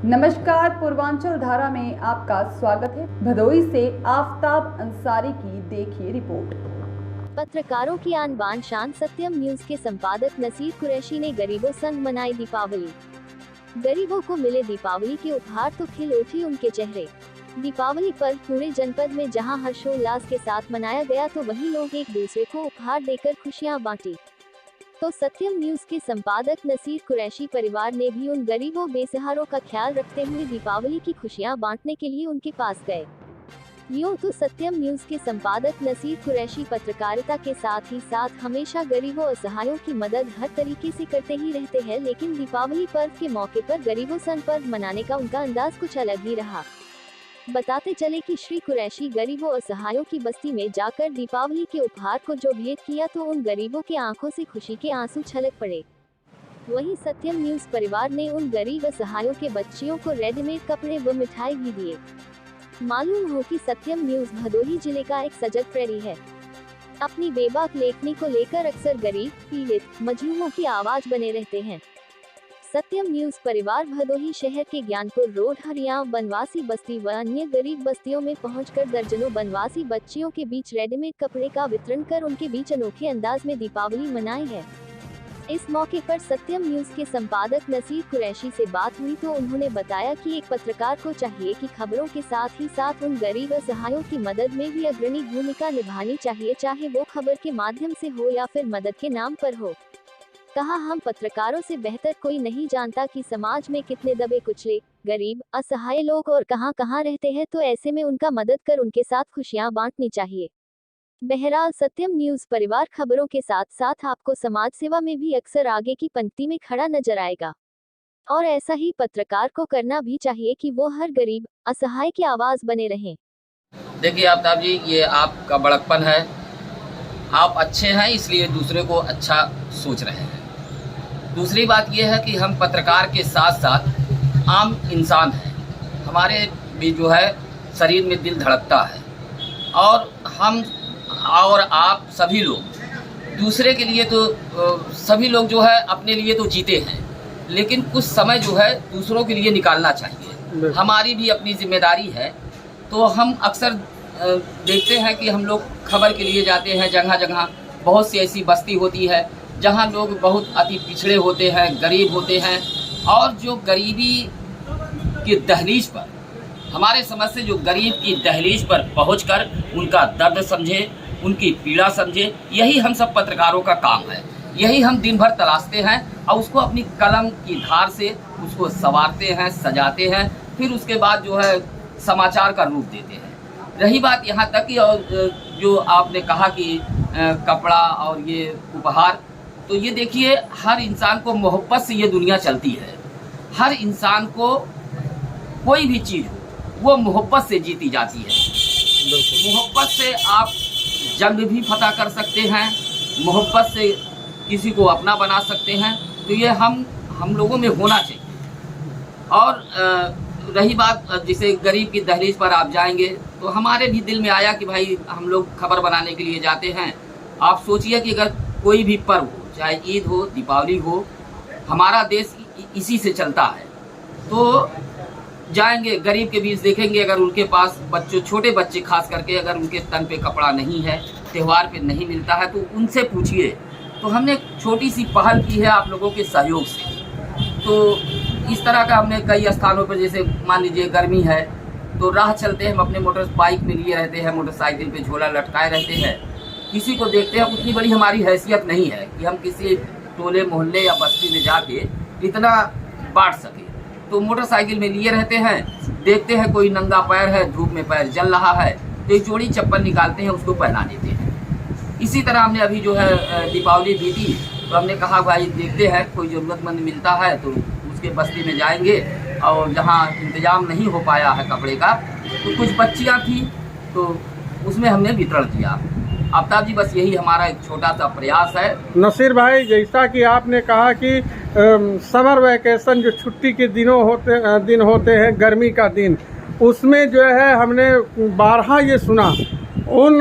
नमस्कार, पूर्वांचल धारा में आपका स्वागत है। भदोही से आफ्ताब अंसारी की देखिए रिपोर्ट। पत्रकारों की आन बान शान। सत्यम न्यूज के संपादक नसीर कुरैशी ने गरीबों संग मनाई दीपावली। गरीबों को मिले दीपावली के उपहार तो खिल उठे उनके चेहरे। दीपावली पर्व पूरे जनपद में जहां हर्षोल्लास के साथ मनाया गया तो वहीं लोग एक दूसरे को उपहार देकर खुशियां बांटी। तो सत्यम न्यूज के संपादक नसीर कुरैशी परिवार ने भी उन गरीबों बेसहारों का ख्याल रखते हुए दीपावली की खुशियां बांटने के लिए उनके पास गए। यूं तो सत्यम न्यूज के संपादक नसीर कुरैशी पत्रकारिता के साथ ही साथ हमेशा गरीबों असहायों की मदद हर तरीके से करते ही रहते हैं, लेकिन दीपावली पर्व के मौके पर गरीबों संग पर्व मनाने का उनका अंदाज कुछ अलग ही रहा। बताते चले कि श्री कुरैशी गरीबों असहायों की बस्ती में जाकर दीपावली के उपहार को जो भेंट किया तो उन गरीबों के आंखों से खुशी के आंसू छलक पड़े। वहीं सत्यम न्यूज परिवार ने उन गरीब असहायों के बच्चियों को रेडीमेड कपड़े व मिठाई भी दिए। मालूम हो कि सत्यम न्यूज भदोही जिले का एक सजग प्रहरी है। अपनी बेबाक लेखनी को लेकर अक्सर गरीब, पीड़ित, मजलूमों की आवाज बने रहते हैं। सत्यम न्यूज परिवार भदोही शहर के ज्ञानपुर रोड, हरियाव बनवासी बस्ती व अन्य गरीब बस्तियों में पहुंचकर दर्जनों बनवासी बच्चियों के बीच रेडीमेड कपड़े का वितरण कर उनके बीच अनोखे अंदाज में दीपावली मनाई है। इस मौके पर सत्यम न्यूज के संपादक नसीर कुरैशी से बात हुई तो उन्होंने बताया कि एक पत्रकार को चाहिए कि खबरों के साथ ही साथ उन गरीब असहायों की मदद में भी अग्रणी भूमिका निभानी चाहिए, चाहे वो खबर के माध्यम से हो या फिर मदद के नाम पर हो। कहा, हम पत्रकारों से बेहतर कोई नहीं जानता कि समाज में कितने दबे कुचले, गरीब, असहाय लोग और कहां रहते हैं, तो ऐसे में उनका मदद कर उनके साथ खुशियां बांटनी चाहिए। बहरहाल सत्यम न्यूज परिवार खबरों के साथ साथ आपको समाज सेवा में भी अक्सर आगे की पंक्ति में खड़ा नजर आएगा और ऐसा ही पत्रकार को करना भी चाहिए कि वो हर गरीब, असहाय की आवाज बने रहें। देखिए आफ्ताब जी, ये आपका बड़कपन है। आप अच्छे हैं इसलिए दूसरे को अच्छा सोच रहे हैं। दूसरी बात यह है कि हम पत्रकार के साथ साथ आम इंसान हैं। हमारे भी जो है शरीर में दिल धड़कता है और हम और आप सभी लोग दूसरे के लिए तो सभी लोग जो है अपने लिए तो जीते हैं, लेकिन कुछ समय जो है दूसरों के लिए निकालना चाहिए। हमारी भी अपनी जिम्मेदारी है। तो हम अक्सर देखते हैं कि हम लोग खबर के लिए जाते हैं जगह जगह। बहुत सी ऐसी बस्ती होती है जहां लोग बहुत अति पिछड़े होते हैं, गरीब होते हैं, और जो गरीबी की दहलीज पर, हमारे समझ से जो गरीब की दहलीज पर पहुंचकर उनका दर्द समझे, उनकी पीड़ा समझे, यही हम सब पत्रकारों का काम है। यही हम दिन भर तलाशते हैं और उसको अपनी कलम की धार से उसको संवारते हैं, सजाते हैं, फिर उसके बाद जो है समाचार का रूप देते हैं। रही बात यहाँ तक कि और जो आपने कहा कि कपड़ा और ये उपहार, तो ये देखिए हर इंसान को मोहब्बत से ये दुनिया चलती है। हर इंसान को कोई भी चीज़ हो वो मोहब्बत से जीती जाती है। मोहब्बत से आप जंग भी फतह कर सकते हैं, मोहब्बत से किसी को अपना बना सकते हैं। तो ये हम लोगों में होना चाहिए। और रही बात जैसे गरीब की दहलीज पर आप जाएंगे तो हमारे भी दिल में आया कि भाई हम लोग खबर बनाने के लिए जाते हैं। आप सोचिए कि अगर कोई भी पर्व हो, चाहे ईद हो, दीपावली हो, हमारा देश इसी से चलता है। तो जाएंगे गरीब के बीच, देखेंगे अगर उनके पास बच्चों, छोटे बच्चे खास करके, अगर उनके तन पे कपड़ा नहीं है, त्यौहार पे नहीं मिलता है, तो उनसे पूछिए। तो हमने एक छोटी सी पहल की है आप लोगों के सहयोग से। तो इस तरह का हमने कई स्थानों पर, जैसे मान लीजिए गर्मी है तो राह चलते हैं, हम अपने मोटर बाइक में लिए रहते हैं, मोटरसाइकिल पे झोला लटकाए रहते हैं। किसी को देखते हैं, उतनी बड़ी हमारी हैसियत नहीं है कि हम किसी टोले मोहल्ले या बस्ती में जाके इतना बांट सके। तो मोटरसाइकिल में लिए रहते हैं, देखते हैं कोई नंगा पैर है, धूप में पैर जल रहा है, तो एक जोड़ी चप्पल निकालते हैं, उसको पहना देते हैं। इसी तरह हमने अभी जो है दीपावली बीती तो हमने कहा भाई देखते हैं कोई ज़रूरतमंद मिलता है तो उसके बस्ती में जाएंगे, और जहाँ इंतजाम नहीं हो पाया है कपड़े का तो कुछ बच्चियाँ थी तो उसमें हमने वितरण किया। आफ्ताब जी, बस यही हमारा एक छोटा सा प्रयास है। नसीर भाई, जैसा कि आपने कहा कि समर वैकेशन जो छुट्टी के दिन होते हैं, गर्मी का दिन, उसमें जो है हमने बारहा ये सुना उन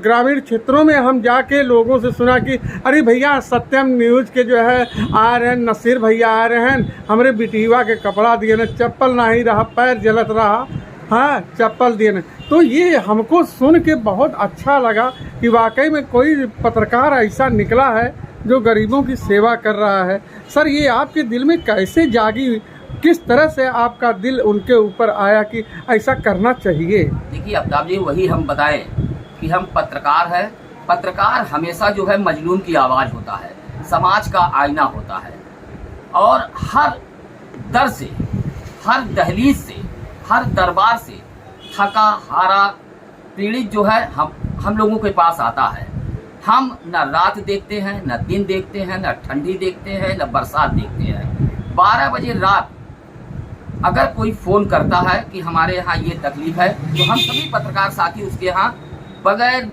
ग्रामीण क्षेत्रों में हम जाके लोगों से सुना कि अरे भैया सत्यम न्यूज़ के जो है आ रहे हैं, नसीर भैया आ रहे हैं, हमारे बिटिया के कपड़ा दिए न, चप्पल नहीं रहा, पैर जलत रहा, हाँ चप्पल दिए न। तो ये हमको सुन के बहुत अच्छा लगा कि वाकई में कोई पत्रकार ऐसा निकला है जो गरीबों की सेवा कर रहा है। सर ये आपके दिल में कैसे जागी, किस तरह से आपका दिल उनके ऊपर आया कि ऐसा करना चाहिए? देखिए आफ्ताब जी, वही हम बताएं कि हम पत्रकार हैं। पत्रकार हमेशा जो है मजलूम की आवाज़ होता है, समाज का आईना होता है, और हर दर से, हर दहलीज से, हर दरबार से थका हारा पीड़ित जो है हम लोगों के पास आता है। हम न रात देखते हैं, न दिन देखते हैं, न ठंडी देखते हैं, न बरसात देखते हैं। 12 बजे रात अगर कोई फ़ोन करता है कि हमारे यहाँ ये तकलीफ़ है, तो हम सभी पत्रकार साथी उसके यहाँ बगैर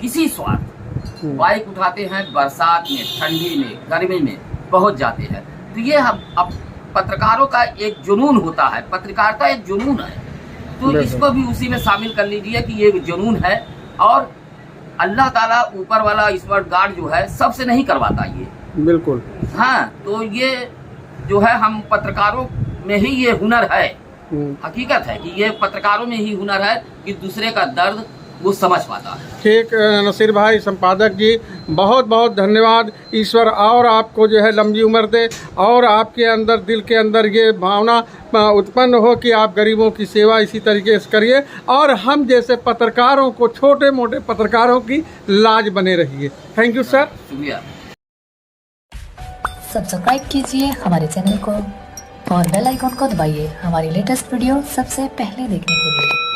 किसी स्वार्थ बाइक उठाते हैं, बरसात में, ठंडी में, गर्मी में पहुँच जाते हैं। तो ये अब पत्रकारों का एक जुनून होता है, पत्रकारिता एक जुनून है, तो इसको भी उसी में शामिल कर लीजिए कि ये जुनून है। और अल्लाह ताला ऊपर वाला ईश्वर गार्ड जो है सबसे नहीं करवाता ये, बिल्कुल हाँ। तो ये जो है हम पत्रकारों में ही ये हुनर है, हकीकत है कि ये पत्रकारों में ही हुनर है कि दूसरे का दर्द वो समझ पाता है। ठीक नसीर भाई, संपादक जी, बहुत बहुत धन्यवाद। ईश्वर और आपको जो है लंबी उम्र दे और आपके अंदर, दिल के अंदर ये भावना उत्पन्न हो कि आप गरीबों की सेवा इसी तरीके से करिए और हम जैसे पत्रकारों को, छोटे मोटे पत्रकारों की लाज बने रहिए। Thank you sir. शुक्रिया। सब्सक्राइब कीजिए हमारे चैनल को और बेल आइकॉन को दबाइए हमारी लेटेस्ट वीडियो सबसे पहले देखने के लिए।